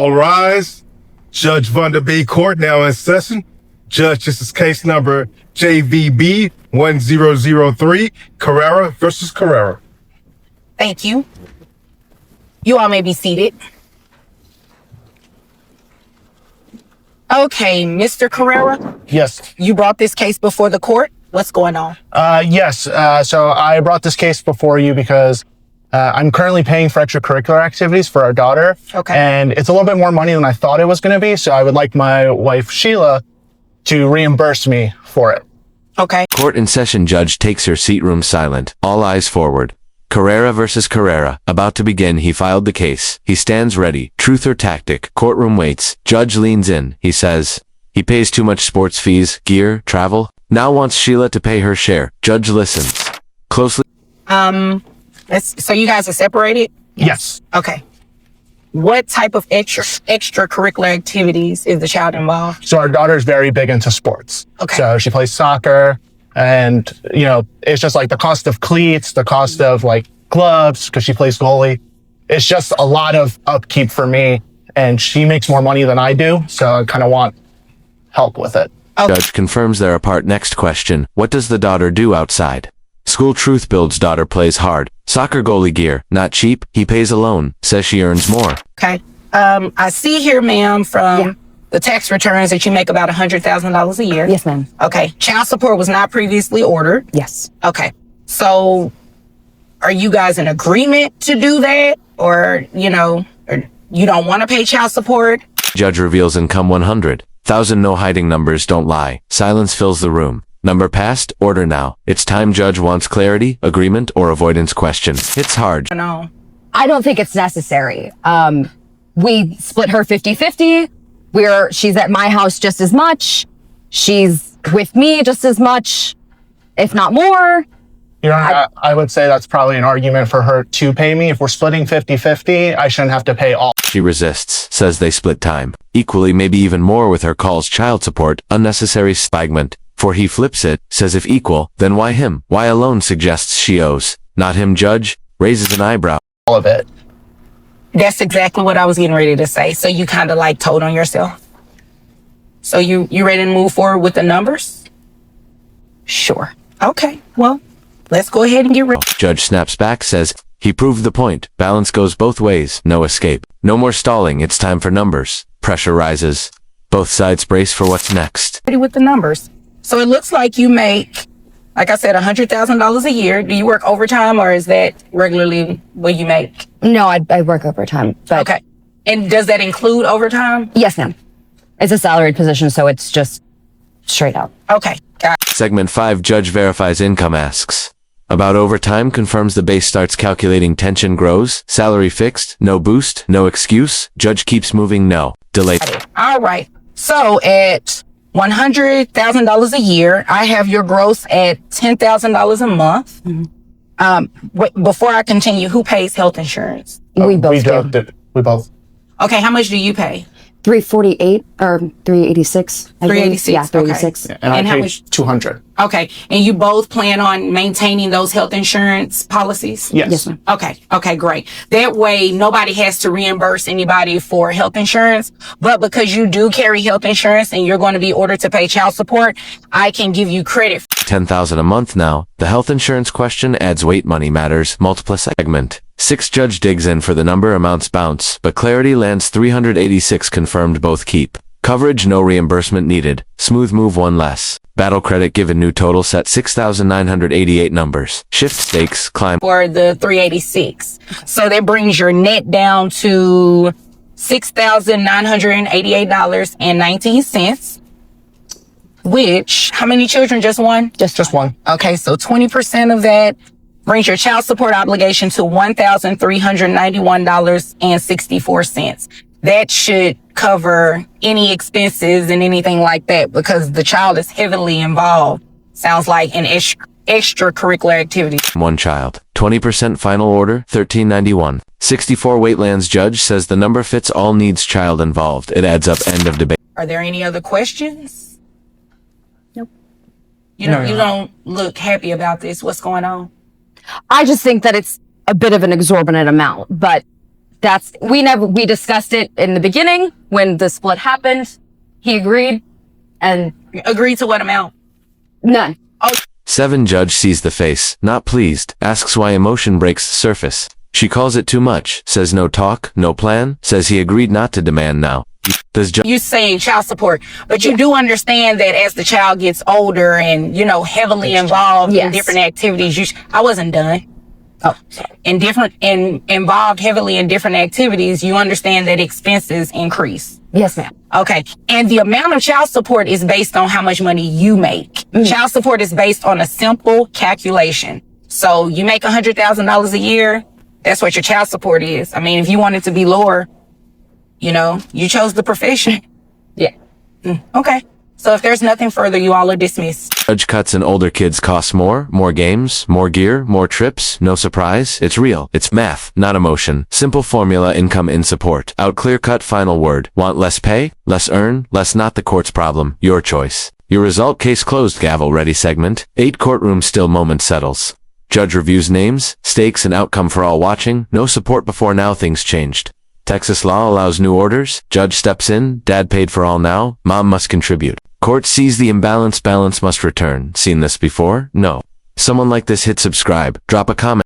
All rise. Judge Vanderbeek Court now in session. Judge, this is case number JVB 1003, Carrera versus Carrera. Thank you. You all may be seated. Okay, Mr. Carrera, Yes. you brought this case before the court. What's going on? Yes. So I brought this case before you because I'm currently paying for extracurricular activities for our daughter. Okay. And it's a little bit more money than I thought it was going to be. So I would like my wife, Sheila, to reimburse me for it. Okay. Court in session. Judge takes her seat, room silent. All eyes forward. Carrera versus Carrera. About to begin. He filed the case. He stands ready. Truth or tactic. Courtroom waits. Judge leans in. He says, he pays too much sports fees, gear, travel. Now wants Sheila to pay her share. Judge listens closely. So you guys are separated? Yes. Okay. What type of extracurricular activities is the child involved? So our daughter's very big into sports. Okay. So she plays soccer and, it's just like the cost of cleats, the cost of like gloves, because she plays goalie. It's just a lot of upkeep for me, and she makes more money than I do. So I kind of want help with it. Okay. Judge confirms they're apart. Next question. What does the daughter do outside? School truth builds. Daughter plays hard. Soccer goalie gear. Not cheap. He pays alone. Says she earns more. Okay. I see here, ma'am, from the tax returns that you make about $100,000 a year. Yes, ma'am. Okay. Child support was not previously ordered. Yes. Okay. So are you guys in agreement to do that? Or you don't want to pay child support? Judge reveals income 100,000. No hiding. Numbers don't lie. Silence fills the room. Number passed. Order now. It's time. Judge wants clarity, agreement, or avoidance. Question. It's hard. No. I don't think it's necessary. We split her 50-50. She's at my house just as much. She's with me just as much, if not more. I would say that's probably an argument for her to pay me. If we're splitting 50-50, I shouldn't have to pay all. She resists, says they split time. Equally, maybe even more with her. Calls child support unnecessary spagment. For he flips it, says if equal, then why him? Why alone? Suggests she owes. Not him. Judge raises an eyebrow. All of it. That's exactly what I was getting ready to say. So you kind of like told on yourself. So you ready to move forward with the numbers? Sure. Okay. Well, let's go ahead and get ready. Judge snaps back, says he proved the point. Balance goes both ways. No escape. No more stalling. It's time for numbers. Pressure rises. Both sides brace for what's next. Ready with the numbers. So it looks like you make, like I said, $100,000 a year. Do you work overtime, or is that regularly what you make? No, I work overtime. But Okay. And does that include overtime? Yes, ma'am. It's a salaried position, so it's just straight up. Okay. Got it. Segment 5. Judge verifies income. Asks about overtime. Confirms the base. Starts calculating. Tension grows. Salary fixed. No boost. No excuse. Judge keeps moving. No delay. All right. So at $100,000 a year, I have your gross at $10,000 a month. Mm-hmm. Before I continue, who pays health insurance? We both do. We both. Okay, how much do you pay? 348 or 386. 386. Yeah, 386. Okay. And I how paid much? 200. Okay, and you both plan on maintaining those health insurance policies? Yes. Yes, ma'am. Okay, great. That way, nobody has to reimburse anybody for health insurance. But because you do carry health insurance and you're going to be ordered to pay child support, I can give you credit. $10,000 a month now. The health insurance question adds weight. Money matters. Multiple segment 6. Judge digs in for the number. Amounts bounce, but clarity lands. 386 confirmed. Both keep coverage. No reimbursement needed. Smooth move. One less. Battle credit given. New total set 6,988 numbers. Shift stakes climb. For the 386. So that brings your net down to $6,988.19. Which, how many children? Just one? Just one. Okay, so 20% of that brings your child support obligation to $1,391.64. That should cover any expenses and anything like that, because the child is heavily involved. Sounds like in extracurricular activities. One child. 20% final order. 1391. 64 Waitlands. Judge says the number fits all. Needs child involved. It adds up. End of debate. Are there any other questions? Nope. You don't look happy about this. What's going on? I just think that it's a bit of an exorbitant amount, but we discussed it in the beginning when the split happened. He agreed, and Agreed to what amount? none. 7. Judge sees the face, not pleased, asks why emotion breaks the surface. She calls it too much, says no talk, no plan, says he agreed not to demand now. Does judge You saying child support, but you do understand that as the child gets older and, you know, heavily involved in Yes. different activities, I wasn't done. Oh, Involved heavily in different activities, you understand that expenses increase. yes, ma'am. Okay. And the amount of child support is based on how much money you make. Child support is based on a simple calculation. So you make $100,000 a year. That's what your child support is. I mean, if you want it to be lower, you know, you chose the profession. Yeah. Okay. So if there's nothing further, you all are dismissed. Judge cuts and older kids cost more games, more gear, more trips. No surprise, it's real. It's math, not emotion. Simple formula, income in support. Out clear cut final word. Want less pay? Less earn? Less not the court's problem. Your choice. Your result, case closed. Gavel ready segment. 8. Courtroom still moment settles. Judge reviews names, stakes and outcome for all watching. No support before now, things changed. Texas law allows new orders. Judge steps in. Dad paid for all now. Mom must contribute. Court sees the imbalance. Balance must return. Seen this before? No. Someone like this, hit subscribe. Drop a comment.